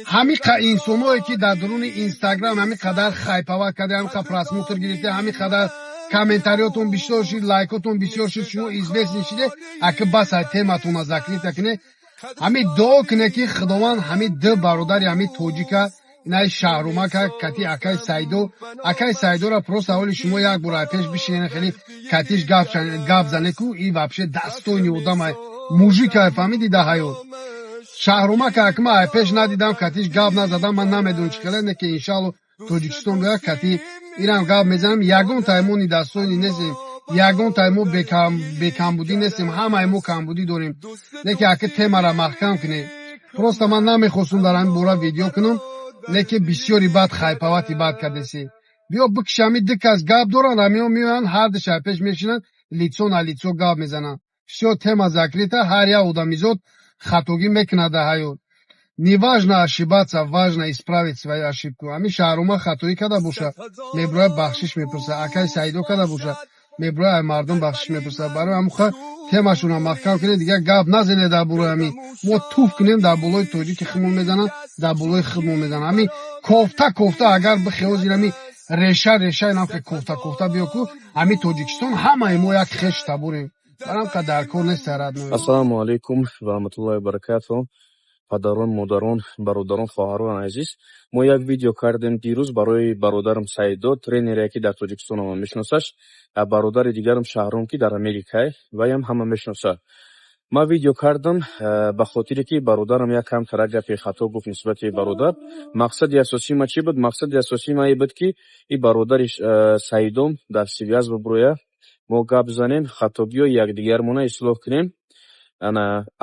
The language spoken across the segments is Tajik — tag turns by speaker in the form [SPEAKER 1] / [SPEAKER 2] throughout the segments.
[SPEAKER 1] همین انسانایی که در درون اینستاگرام همین قدر خایپاوا کرده، همین قدر پراسموتر گرفته، همین قدر کامنتاریاتون بیشتر شد، لایکاتون بسیار شد، شما известны شده اگه بس تماتون از ذکر تکنه همین دو کنه که خداوند همین دو برادر همین توجیکا اینای شهروما که کتی اکای سایدو را پروست اول شما یک بار پیش بشینین خیلی کتیش گپ زنه کو این вообще دستونی آدم موژیکا فهمیدی ده حیات شهروما که اکما پیش ندیدم کتیش گپ نزدم من نمیدونم چیکار نه که انشالله توجیکستان بیا کتی ایران گپ میزنم یگون تایمونی دستونی نیستیم یگون تایمو بکم بودی نیستیم همه ما کم بودی داریم لیکن اگه تیما را محکم کنه پروست من نمیخواستم در این بورا ویدیو کنم لیکن بسیاری بد خایپاواتی بد کردسی بیا بکشمی دک از گپ دارن همیو میان هر دشای پیش میشینن لیتسو نا لیتسو گپ میزنن все тема закрыта هر یا آدم میزود خطوگی میکنه ده حیات не важно ошибаться важно исправить свою ошибку ами шаҳрума хатоӣ када боша меброя бахшиш мепурса акай саидо када боша меброя мардум бахшиш мепурса барои амуха темашуна маҳкам кунед дигар гап назанед дар бораи ами мо туф кунем дар болои тоҷи ки химол мезананд дар болои химол мезананд ами кофта агар бихиёзир ами реша инам ки кофта биё ку ами тоҷикистон ҳамаи мо як хеш табурем барам ка дар кор нест радно
[SPEAKER 2] ассалому алайкум ва раҳматуллоҳи ва баракатуҳ падарон модарон бародарон хоҳарон азиз мо як видео кардем дирӯз барои бародарам Саидо тренере ки дар Тоҷикистон ҳама мешиносаш бародари дигарам Шаҳром ки дар Америкае ваям ҳама мешиноса ман видео кардам ба хотире ки бародарам як камтара гапи хато гуфт нисбати бародар мақсади асосии ма чӣ буд мақсади асосии ма ин буд ки ин бародари Саидом дар связ бубуроя мо гап занем хатогиҳои якдигармона ислоҳ кунем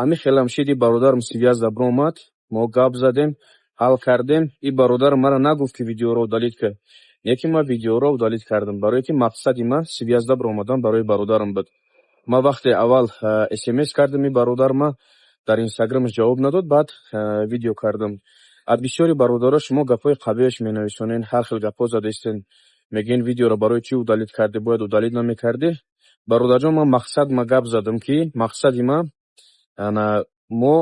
[SPEAKER 2] ами хелам шиди бародарам связ дабро омад мо гап задем ҳал кардем ин бародар мара нагуфт ки видеоро удалит кар неки ман видеоро удалит кардам барое ки мақсади ман связ дабро омадан барои бародарам буд ман вақте аввал смс кардам ин бародар ма дар инстаграмаш ҷавоб надод баъд видео кардам аз бисёри бародаро шумо гапҳои қабеҳаш менависонед ҳар хел гапҳо задаистед мегӯед видеоро барои чӣ удалит карде бояд удалит намекарде бародарҷон ман мақсад ма гап задам ки мақсади ман мо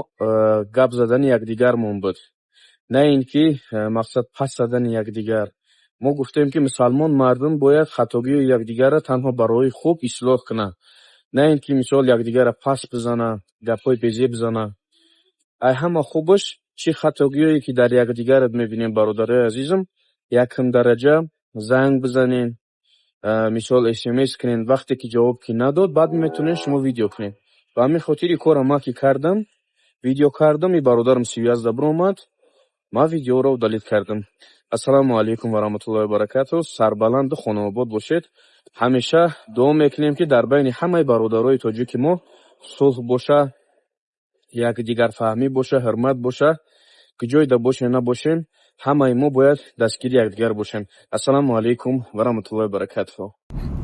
[SPEAKER 2] гап задани якдигармон буд на ин ки мақсад пас задани якдигар мо гуфтем ки мусалмон мардум бояд хатогиҳои якдигарро танҳо барои хуб ислоҳ кунад на ин ки мисол якдигарро пас бизана гапҳои безе бизана ай ҳама хубаш чӣ хатогиҳое ки дар якдигарат мебинем бародарои азизам якумдараҷа занг бизанед мисол смс кунед вақте ки ҷавоб ки надод баъд метавонед шумо видео кунед ба ҳамин хотир ин кора ман ки кардам видео кардам ин бародарам связ дабро омад ман видеоро удалит кардам ассалому алайкум ва раҳматуллоҳи ва баракатуҳ сарбаланду хонобод бошед ҳамеша дуо мекунем ки дар байни ҳамаи бародарои тоҷики мо сулҳ боша якдигарфаҳмӣ боша ҳурмат боша ки ҷойда бошем набошем ҳамаи мо бояд дастгири якдигар бошем ассалому алайкум ва раҳматуллоҳи ва баракатуҳ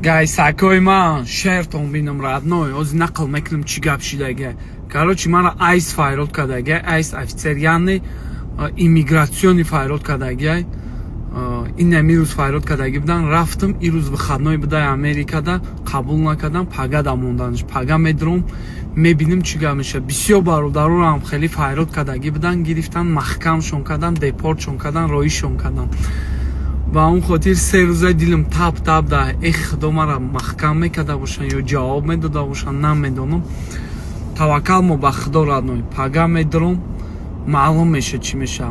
[SPEAKER 3] гайсакои ман шертон бинам радной ози нақл мекунам чӣ гап шидага короче мара айс файрод кардага айс офитсер яъне иммигратсиони файрод кардага инам ирӯз файрод кардаги будан рафтам ирӯз выходной будай Америкада қабул накардам пагада монданаш пага медиром мебинем чӣ гап меша бисёр бародарорам хеле файрод кардаги будан гирифтан маҳкамшон кардан депортшон кардан роишон кардан ба он хотир се рӯза дилам таб да худо мара маҳкам мекарда бошанд ё ҷавоб медода бошанд намедонам таваккал мо ба худо радной пага медиром маълум меша чӣ меша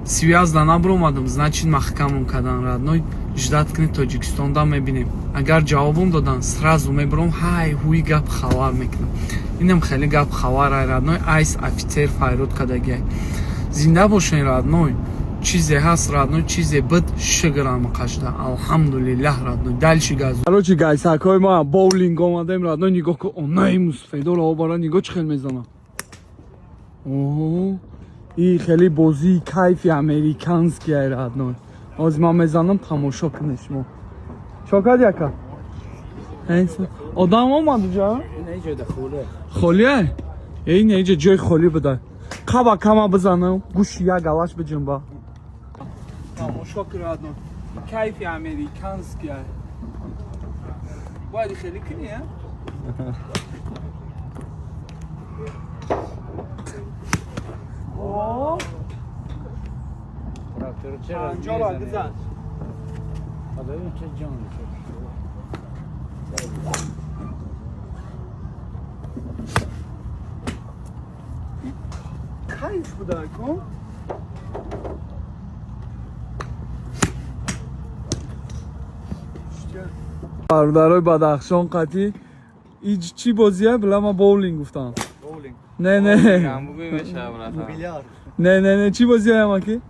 [SPEAKER 3] связ да набромадам значит маҳкамон кардан радной ждат кунед Тоҷикистонда мебинем агар ҷавобом додан сразу мебарам ҳай ҳуи гап хабар мекунам инам хеле гап хабарай радной айс офитсер файрод кардагиай зинда бошен радной чизе ҳаст радной чизе буд шукрам қашда алҳамдулиллаҳ радной дальши газ короче гайсакои ман боулинг омадем радной нигоҳ кун онаи мусфедоро обара нигоҳ чӣ хел мезанам ин хеле бозии кайфи американскиай радной оз ман мезанам тамошо кунед шумо шокад яка одам омад уҷа холиай ин иҷа ҷои холӣ буда қаба кама бизанам гӯши як галаш биҷунба тамошо кун радной кайфи американскиай бояди хеле кунӣ پنجا بعد زد کیف بوده کن برادرای بدخشان قطعی ایج چی بازیه بلا ما بولینگ گفتم
[SPEAKER 4] بولینگ
[SPEAKER 3] نه نه نه نه نه چی بازیه اما کی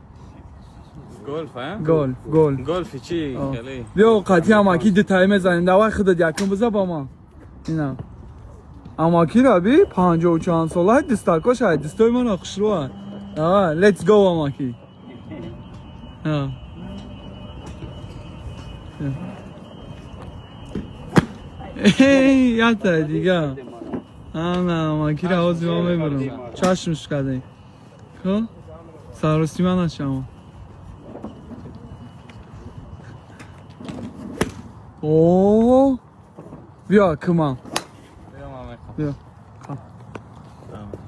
[SPEAKER 4] گلف ها
[SPEAKER 3] گلف
[SPEAKER 4] گلف چی خیلی
[SPEAKER 3] بیا قطعی اما کی دتای میزنیم دوا خودت یکم بزن با ما اینا اما کی ربی 54 ساله دستاکش های دستای من اخشرو ها لیتس گو اما کی ها یا تا دیگه نه ما کی را از ما میبرم چشمش کردی خب سراستی من نشم اوه بیا کمان بیا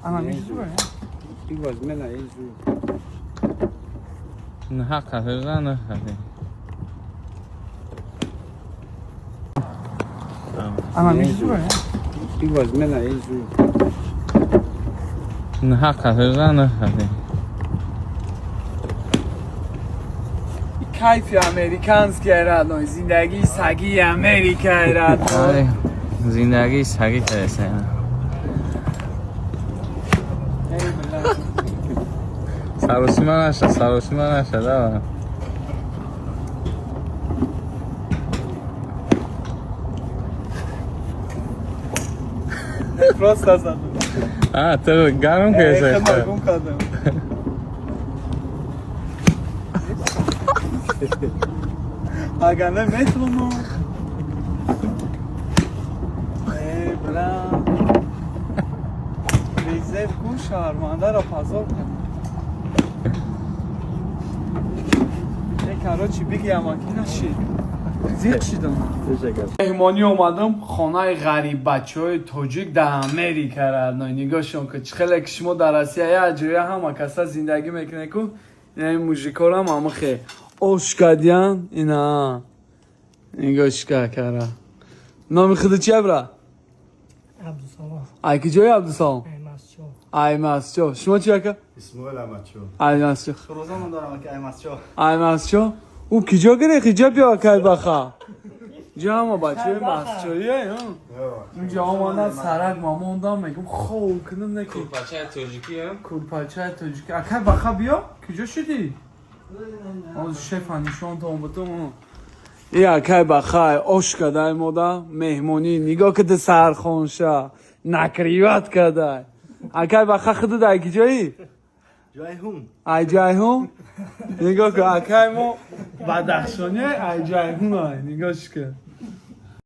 [SPEAKER 3] انا میشوره
[SPEAKER 4] نه حق نه
[SPEAKER 3] انا میشوره
[SPEAKER 4] نه حق نه
[SPEAKER 3] کیفی امریکانس کرد زندگی سگی امریکا کرد
[SPEAKER 4] زندگی سگی کرده سروسی من نشد
[SPEAKER 3] راست هستم
[SPEAKER 4] تو گرم که
[SPEAKER 3] خدمت گم کردم اگر نمیتونم ای بلا ریزه کن شرمنده را پذار کن ای کارا چی بگی اما کی نشید زیق شیدم مهمانی اومدم خانه غریب بچه های توجیک در امریکا رد نگاه شون که خیلی شما در اسیا یا جایی همه کسا زندگی میکنه که این موزیکار هم همه خیلی اوشکادیان اینا نگاه شکا کرده نامی خود چیه برا؟
[SPEAKER 5] عبدالسلام
[SPEAKER 3] ای که جایی عبدالسلام؟
[SPEAKER 5] ایمسچو
[SPEAKER 3] ایمسچو شما چیه که؟
[SPEAKER 6] اسماعیل احمدچو
[SPEAKER 3] ایمسچو
[SPEAKER 6] روزا من دارم که ایمسچو
[SPEAKER 3] ایمسچو او کجا گره خیجا بیا که بخوا جا همه بچه های مسچویه اینجا آماندن سرک ما موندم میگم خوب کنم نکی
[SPEAKER 4] بچه توجیکی هم
[SPEAKER 3] کلپچه توجیکی اکه بخوا بیا کجا شدی؟ از شف هنیشان تا اومدم ای اکه بخوا اوش کده مودا مهمونی نگاه کده سرخونشه نکریوت کده اکه بخوا خود در کجایی؟
[SPEAKER 6] جای هم
[SPEAKER 3] ای جای هم نگاه که اکه ما بدخشانی ای جای هم های نگاهش که